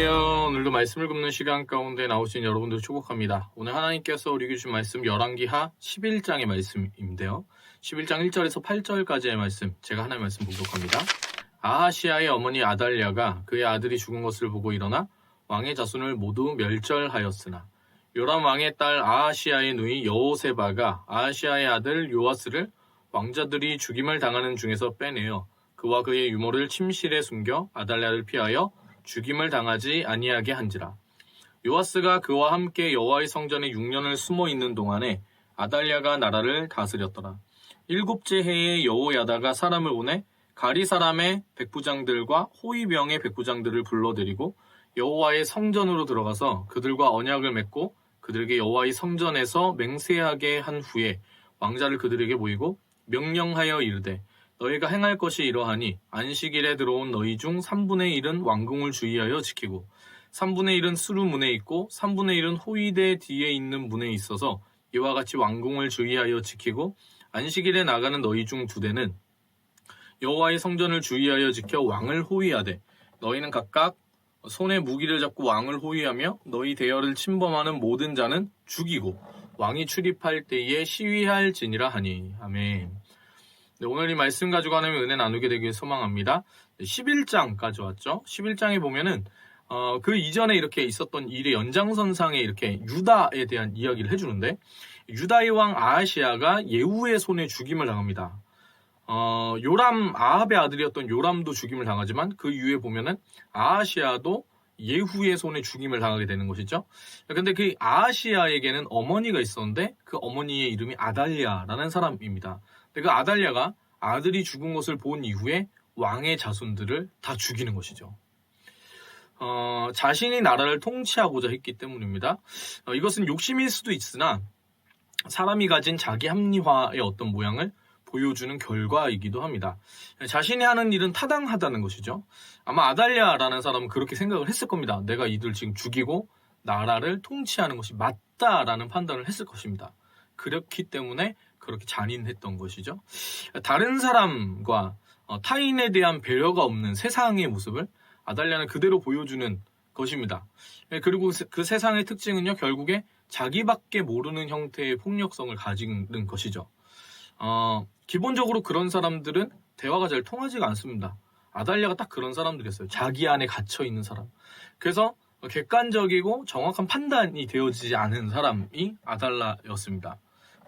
안녕하세요. 오늘도 말씀을 굽는 시간 가운데 나오신 여러분들 축복합니다. 오늘 하나님께서 우리에게 주신 말씀 열왕기하 11장의 말씀인데요. 11장 1절에서 8절까지의 말씀, 제가 하나의 말씀 봉독합니다. 아하시아의 어머니 아달랴가 그의 아들이 죽은 것을 보고 일어나 왕의 자손을 모두 멸절하였으나 요람 왕의 딸 아하시아의 누이 여호세바가 아하시아의 아들 요아스를 왕자들이 죽임을 당하는 중에서 빼내어 그와 그의 유모를 침실에 숨겨 아달랴를 피하여 죽임을 당하지 아니하게 한지라. 요아스가 그와 함께 여호와의 성전에 6년을 숨어 있는 동안에 아달랴가 나라를 다스렸더라. 7째 해에 여호야다가 사람을 보내 가리 사람의 백부장들과 호위병의 백부장들을 불러들이고 여호와의 성전으로 들어가서 그들과 언약을 맺고 그들에게 여호와의 성전에서 맹세하게 한 후에 왕자를 그들에게 보이고 명령하여 이르되 너희가 행할 것이 이러하니 안식일에 들어온 너희 중 3분의 1은 왕궁을 주의하여 지키고 3분의 1은 수루 문에 있고 3분의 1은 호위대 뒤에 있는 문에 있어서 이와 같이 왕궁을 주의하여 지키고 안식일에 나가는 너희 중 2대는 여호와의 성전을 주의하여 지켜 왕을 호위하되 너희는 각각 손에 무기를 잡고 왕을 호위하며 너희 대열을 침범하는 모든 자는 죽이고 왕이 출입할 때에 시위할지니라 하니. 아멘. 네, 오늘 이 말씀 가지고 하나님의 은혜 나누게 되길 소망합니다. 11장까지 왔죠. 11장에 보면은 그 이전에 이렇게 있었던 일의 연장선상에 이렇게 유다에 대한 이야기를 해주는데 유다의 왕 아하시아가 예후의 손에 죽임을 당합니다. 요람 아합의 아들이었던 요람도 죽임을 당하지만 그 이후에 보면은 아하시아도 예후의 손에 죽임을 당하게 되는 것이죠. 근데 그 아하시아에게는 어머니가 있었는데 그 어머니의 이름이 아달랴라는 사람입니다. 그 아달랴가 아들이 죽은 것을 본 이후에 왕의 자손들을 다 죽이는 것이죠. 자신이 나라를 통치하고자 했기 때문입니다. 이것은 욕심일 수도 있으나 사람이 가진 자기 합리화의 어떤 모양을 보여주는 결과이기도 합니다. 자신이 하는 일은 타당하다는 것이죠. 아마 아달랴라는 사람은 그렇게 생각을 했을 겁니다. 내가 이들 지금 죽이고 나라를 통치하는 것이 맞다라는 판단을 했을 것입니다. 그렇기 때문에 그렇게 잔인했던 것이죠. 다른 사람과 타인에 대한 배려가 없는 세상의 모습을 아달랴는 그대로 보여주는 것입니다. 그리고 그 세상의 특징은요, 결국에 자기밖에 모르는 형태의 폭력성을 가지는 것이죠. 기본적으로 그런 사람들은 대화가 잘 통하지가 않습니다. 아달랴가 딱 그런 사람들이었어요. 자기 안에 갇혀있는 사람. 그래서 객관적이고 정확한 판단이 되어지지 않은 사람이 아달랴였습니다.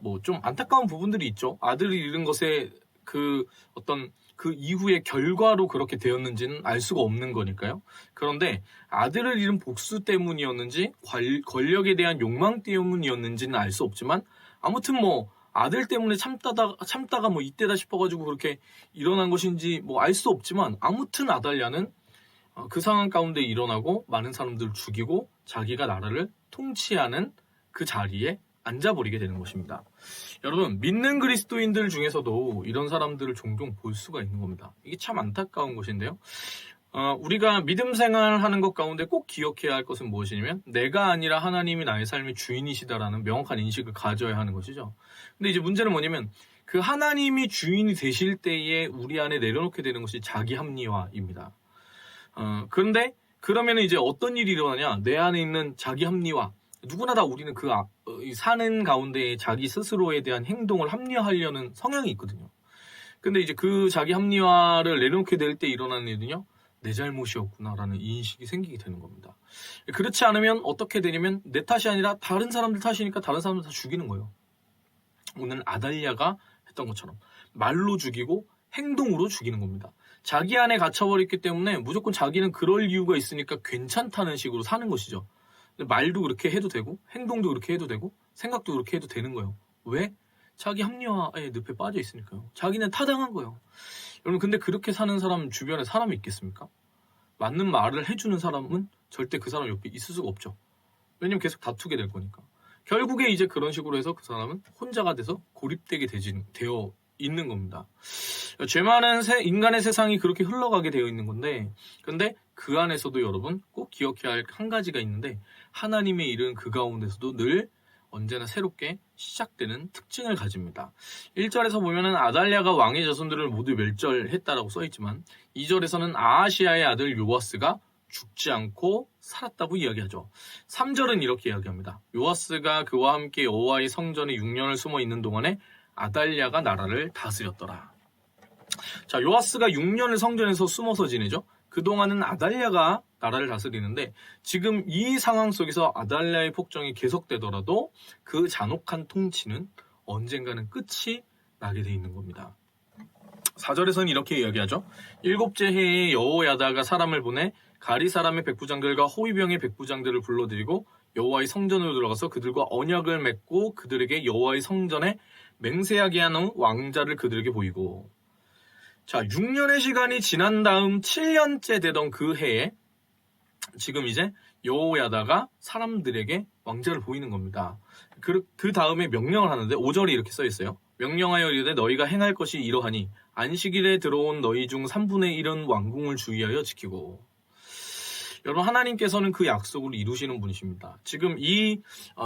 뭐 좀 안타까운 부분들이 있죠. 아들을 잃은 것에 그 이후의 결과로 그렇게 되었는지는 알 수가 없는 거니까요. 그런데 아들을 잃은 복수 때문이었는지 권력에 대한 욕망 때문이었는지는 알 수 없지만 아무튼 뭐 아들 때문에 참다가 뭐 이때다 싶어가지고 그렇게 일어난 것인지 뭐 알 수 없지만 아무튼 아달랴는 그 상황 가운데 일어나고 많은 사람들을 죽이고 자기가 나라를 통치하는 그 자리에 앉아버리게 되는 것입니다. 여러분, 믿는 그리스도인들 중에서도 이런 사람들을 종종 볼 수가 있는 겁니다. 이게 참 안타까운 것인데요. 우리가 믿음 생활하는 것 가운데 꼭 기억해야 할 것은 무엇이냐면 내가 아니라 하나님이 나의 삶의 주인이시다라는 명확한 인식을 가져야 하는 것이죠. 근데 이제 문제는 뭐냐면 그 하나님이 주인이 되실 때에 우리 안에 내려놓게 되는 것이 자기 합리화입니다. 그런데 그러면 이제 어떤 일이 일어나냐? 내 안에 있는 자기 합리화. 누구나 다 우리는 사는 가운데 자기 스스로에 대한 행동을 합리화하려는 성향이 있거든요. 근데 이제 그 자기 합리화를 내려놓게 될 때 일어나는 일은요, 내 잘못이었구나라는 인식이 생기게 되는 겁니다. 그렇지 않으면 어떻게 되냐면 내 탓이 아니라 다른 사람들 탓이니까 다른 사람들 다 죽이는 거예요. 오늘 아달랴가 했던 것처럼 말로 죽이고 행동으로 죽이는 겁니다. 자기 안에 갇혀버렸기 때문에 무조건 자기는 그럴 이유가 있으니까 괜찮다는 식으로 사는 것이죠. 말도 그렇게 해도 되고 행동도 그렇게 해도 되고 생각도 그렇게 해도 되는 거예요. 왜? 자기 합리화의 늪에 빠져 있으니까요. 자기는 타당한 거예요. 여러분, 근데 그렇게 사는 사람 주변에 사람이 있겠습니까? 맞는 말을 해주는 사람은 절대 그 사람 옆에 있을 수가 없죠. 왜냐면 계속 다투게 될 거니까. 결국에 이제 그런 식으로 해서 그 사람은 혼자가 돼서 고립되게 되어 있는 겁니다. 죄 많은 인간의 세상이 그렇게 흘러가게 되어 있는 건데, 근데 그 안에서도 여러분 꼭 기억해야 할 한 가지가 있는데, 하나님의 일은 그 가운데서도 늘 언제나 새롭게 시작되는 특징을 가집니다. 1절에서 보면은 아달랴가 왕의 자손들을 모두 멸절했다라고 써있지만 2절에서는 아하시아의 아들 요아스가 죽지 않고 살았다고 이야기하죠. 3절은 이렇게 이야기합니다. 요아스가 그와 함께 여호와의 성전에 6년을 숨어 있는 동안에 아달랴가 나라를 다스렸더라. 자, 요아스가 6년을 성전에서 숨어서 지내죠. 그동안은 아달랴가 나라를 다스리는데 지금 이 상황 속에서 아달랴의 폭정이 계속되더라도 그 잔혹한 통치는 언젠가는 끝이 나게 돼 있는 겁니다. 4절에서는 이렇게 이야기하죠. 7째 해에 여호야다가 사람을 보내 가리 사람의 백부장들과 호위병의 백부장들을 불러들이고 여호와의 성전으로 들어가서 그들과 언약을 맺고 그들에게 여호와의 성전에 맹세하게 하는 왕자를 그들에게 보이고, 자, 6년의 시간이 지난 다음 7년째 되던 그 해에 지금 이제 여호야다가 사람들에게 왕자를 보이는 겁니다. 그 다음에 명령을 하는데 5절에 이렇게 써 있어요. 명령하여 이르되 너희가 행할 것이 이러하니 안식일에 들어온 너희 중 3분의 1은 왕궁을 주의하여 지키고. 여러분, 하나님께서는 그 약속을 이루시는 분이십니다. 지금 이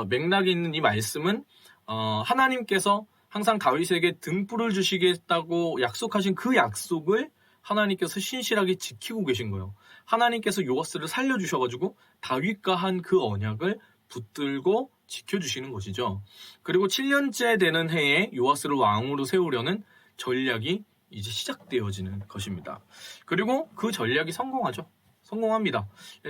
맥락에 있는 이 말씀은 하나님께서 항상 다윗에게 등불을 주시겠다고 약속하신 그 약속을 하나님께서 신실하게 지키고 계신 거예요. 하나님께서 요아스를 살려주셔가지고 다윗과 한 그 언약을 붙들고 지켜주시는 것이죠. 그리고 7년째 되는 해에 요아스를 왕으로 세우려는 전략이 이제 시작되어지는 것입니다. 그리고 그 전략이 성공합니다.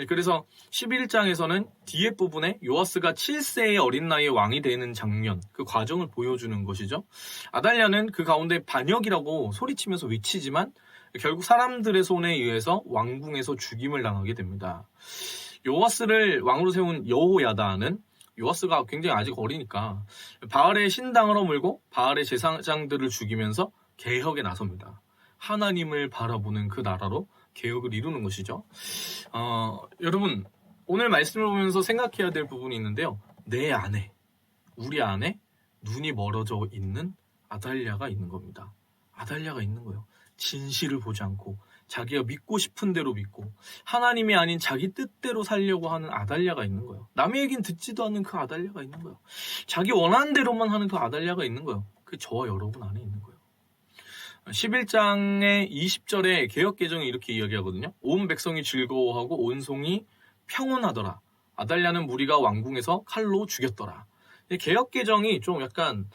그래서 11장에서는 뒤에 부분에 요아스가 7세의 어린 나이에 왕이 되는 장면, 그 과정을 보여주는 것이죠. 아달랴는 그 가운데 반역이라고 소리치면서 외치지만 결국 사람들의 손에 의해서 왕궁에서 죽임을 당하게 됩니다. 요아스를 왕으로 세운 여호야다는 요아스가 굉장히 아직 어리니까 바알의 신당을 허물고 바알의 제사장들을 죽이면서 개혁에 나섭니다. 하나님을 바라보는 그 나라로 개혁을 이루는 것이죠. 여러분, 오늘 말씀을 보면서 생각해야 될 부분이 있는데요. 내 안에, 우리 안에 눈이 멀어져 있는 아달랴가 있는 겁니다. 아달랴가 있는 거예요. 진실을 보지 않고 자기가 믿고 싶은 대로 믿고 하나님이 아닌 자기 뜻대로 살려고 하는 아달랴가 있는 거예요. 남의 얘기는 듣지도 않는 그 아달랴가 있는 거예요. 자기 원하는 대로만 하는 그 아달랴가 있는 거예요. 그게 저와 여러분 안에 있는 거예요. 11장의 20절에 개역개정이 이렇게 이야기하거든요. 온 백성이 즐거워하고 온 성이 평온하더라. 아달랴는 무리가 왕궁에서 칼로 죽였더라. 개역개정이 좀 약간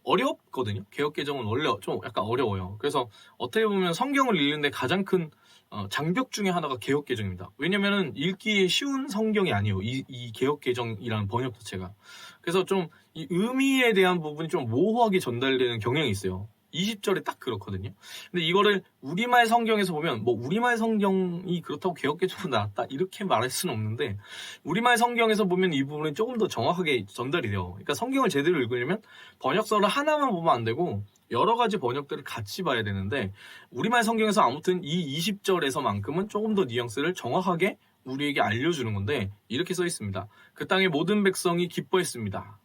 어렵거든요. 개역개정은 원래 좀 약간 어려워요. 그래서 어떻게 보면 성경을 읽는데 가장 큰 장벽 중에 하나가 개역개정입니다. 왜냐면은 읽기에 쉬운 성경이 아니에요. 이 개역개정이라는 번역 자체가. 그래서 좀 이 의미에 대한 부분이 좀 모호하게 전달되는 경향이 있어요. 20절에 딱 그렇거든요. 근데 이거를 우리말 성경에서 보면 뭐 우리말 성경이 그렇다고 개역개정보다 낫다 이렇게 말할 수는 없는데 우리말 성경에서 보면 이 부분이 조금 더 정확하게 전달이 돼요. 그러니까 성경을 제대로 읽으려면 번역서를 하나만 보면 안 되고 여러 가지 번역들을 같이 봐야 되는데 우리말 성경에서 아무튼 이 20절에서만큼은 조금 더 뉘앙스를 정확하게 우리에게 알려주는 건데 이렇게 써 있습니다. 그 땅의 모든 백성이 기뻐했습니다.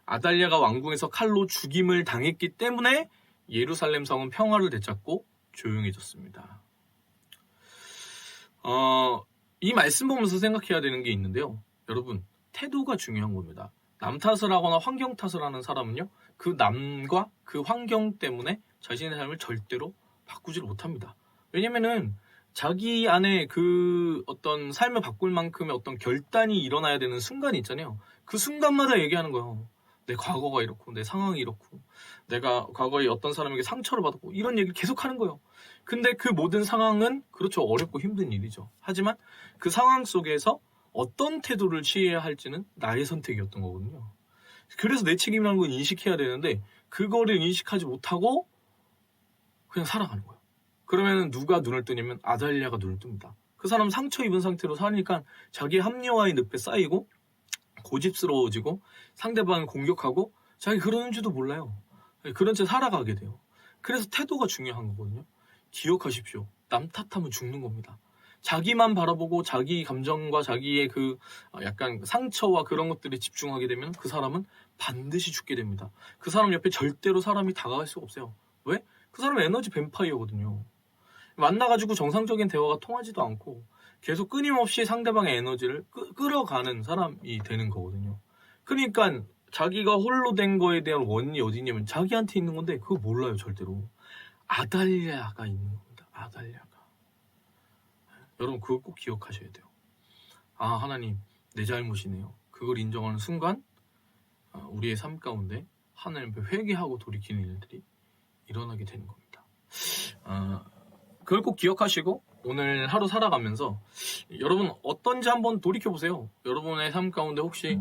아달랴가 왕궁에서 칼로 죽임을 당했기 때문에 예루살렘 성은 평화를 되찾고 조용해졌습니다. 이 말씀 보면서 생각해야 되는 게 있는데요. 여러분, 태도가 중요한 겁니다. 남 탓을 하거나 환경 탓을 하는 사람은요. 그 남과 그 환경 때문에 자신의 삶을 절대로 바꾸지를 못합니다. 왜냐면은 자기 안에 그 어떤 삶을 바꿀 만큼의 어떤 결단이 일어나야 되는 순간이 있잖아요. 그 순간마다 얘기하는 거예요. 내 과거가 이렇고 내 상황이 이렇고 내가 과거에 어떤 사람에게 상처를 받았고 이런 얘기를 계속 하는 거예요. 근데 그 모든 상황은 그렇죠. 어렵고 힘든 일이죠. 하지만 그 상황 속에서 어떤 태도를 취해야 할지는 나의 선택이었던 거거든요. 그래서 내 책임이라는 건 인식해야 되는데 그거를 인식하지 못하고 그냥 살아가는 거예요. 그러면 누가 눈을 뜨냐면 아달랴가 눈을 뜹니다. 그 사람 상처 입은 상태로 사니까 자기 합리화의 늪에 쌓이고 고집스러워지고 상대방을 공격하고 자기 그러는 줄도 몰라요. 그런 채 살아가게 돼요. 그래서 태도가 중요한 거거든요. 기억하십시오. 남 탓하면 죽는 겁니다. 자기만 바라보고 자기 감정과 자기의 그 약간 상처와 그런 것들에 집중하게 되면 그 사람은 반드시 죽게 됩니다. 그 사람 옆에 절대로 사람이 다가갈 수가 없어요. 왜? 그 사람은 에너지 뱀파이어거든요. 만나가지고 정상적인 대화가 통하지도 않고 계속 끊임없이 상대방의 에너지를 끌어가는 사람이 되는 거거든요. 그러니까 자기가 홀로 된 거에 대한 원인이 어디냐면 자기한테 있는 건데 그거 몰라요 절대로. 아달랴가 있는 겁니다. 아달랴가. 여러분 그걸 꼭 기억하셔야 돼요. 아, 하나님 내 잘못이네요. 그걸 인정하는 순간 우리의 삶 가운데 하나님 앞에 회개하고 돌이키는 일들이 일어나게 되는 겁니다. 그걸 꼭 기억하시고 오늘 하루 살아가면서 여러분 어떤지 한번 돌이켜보세요. 여러분의 삶 가운데 혹시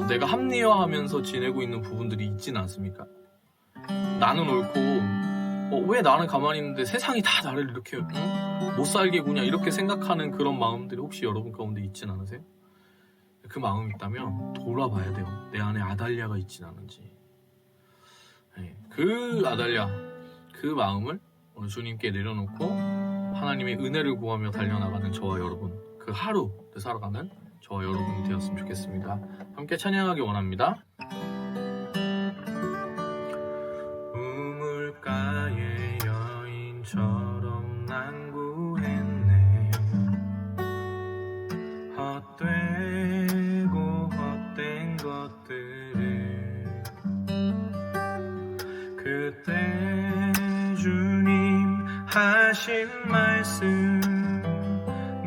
내가 합리화하면서 지내고 있는 부분들이 있지는 않습니까? 나는 옳고 왜 나는 가만히 있는데 세상이 다 나를 이렇게 못 살게 구냐 이렇게 생각하는 그런 마음들이 혹시 여러분 가운데 있진 않으세요? 그 마음이 있다면 돌아봐야 돼요. 내 안에 아달랴가 있진 않은지. 그 아달랴, 그 마음을 오늘 주님께 내려놓고 하나님의 은혜를 구하며 달려나가는 저와 여러분, 그 하루를 살아가는 저와 여러분이 되었으면 좋겠습니다. 함께 찬양하기 원합니다. 우물가의 여인처럼 난 구했네. 헛되고 헛된 것들을 그때 주님 하신 말씀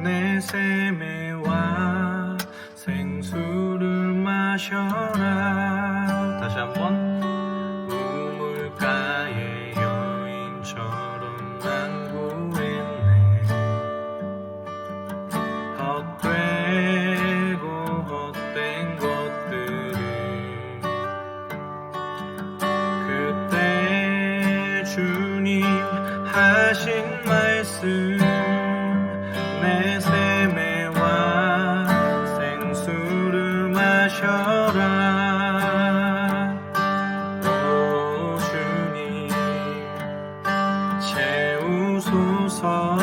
내 샘에와 생수를 마셔라. 다시 한번. 우물가의 여인처럼 난 구했네. 헛되고 헛된 것들을 그때 주님 하신 말씀 내 샘에와 생수를 마셔라. 오 주님 채우소서.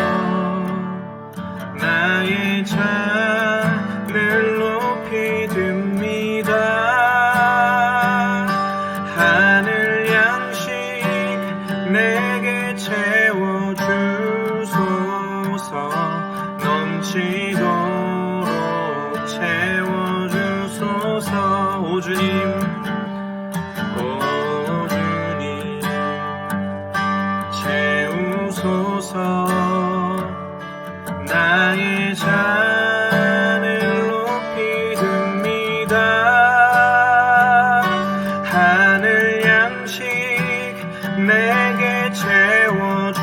나의 잔을 높이 듭니다. 하늘 양식 내게 채워주소서. 넘치도록 채워주소서. 오 주님, 오 주님 채우소서. 나의 잔을 높이 듭니다. 하늘 양식 내게 채워주소서.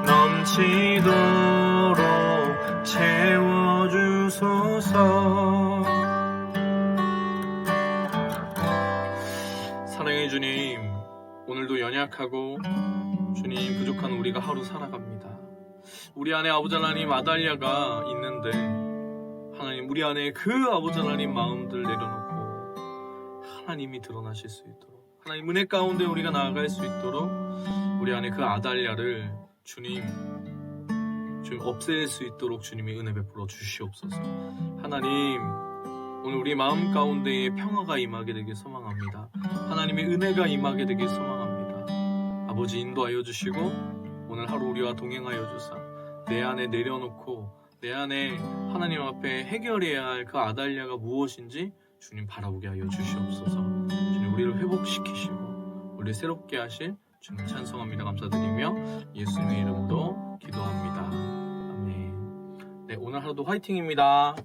넘치도록 채워주소서. 사랑의 주님, 오늘도 연약하고 주님 부족한 우리가 하루 살아갑니다. 우리 안에 아버지 하나님 아달랴가 있는데 하나님 우리 안에 그 아버지 하나님 마음들 내려놓고 하나님이 드러나실 수 있도록 하나님 은혜 가운데 우리가 나아갈 수 있도록 우리 안에 그 아달랴를 주님 없앨 수 있도록 주님이 은혜 베풀어 주시옵소서. 하나님 오늘 우리 마음 가운데에 평화가 임하게 되길 소망합니다. 하나님의 은혜가 임하게 되길 소망합니다. 아버지 인도하여 주시고 오늘 하루 우리와 동행하여 주사 내 안에 내려놓고 내 안에 하나님 앞에 해결해야 할 그 아달랴가 무엇인지 주님 바라보게 하여 주시옵소서. 주님 우리를 회복시키시고 우리를 새롭게 하실 주님 찬송합니다. 감사드리며 예수님의 이름으로 기도합니다. 아멘. 네, 오늘 하루도 화이팅입니다.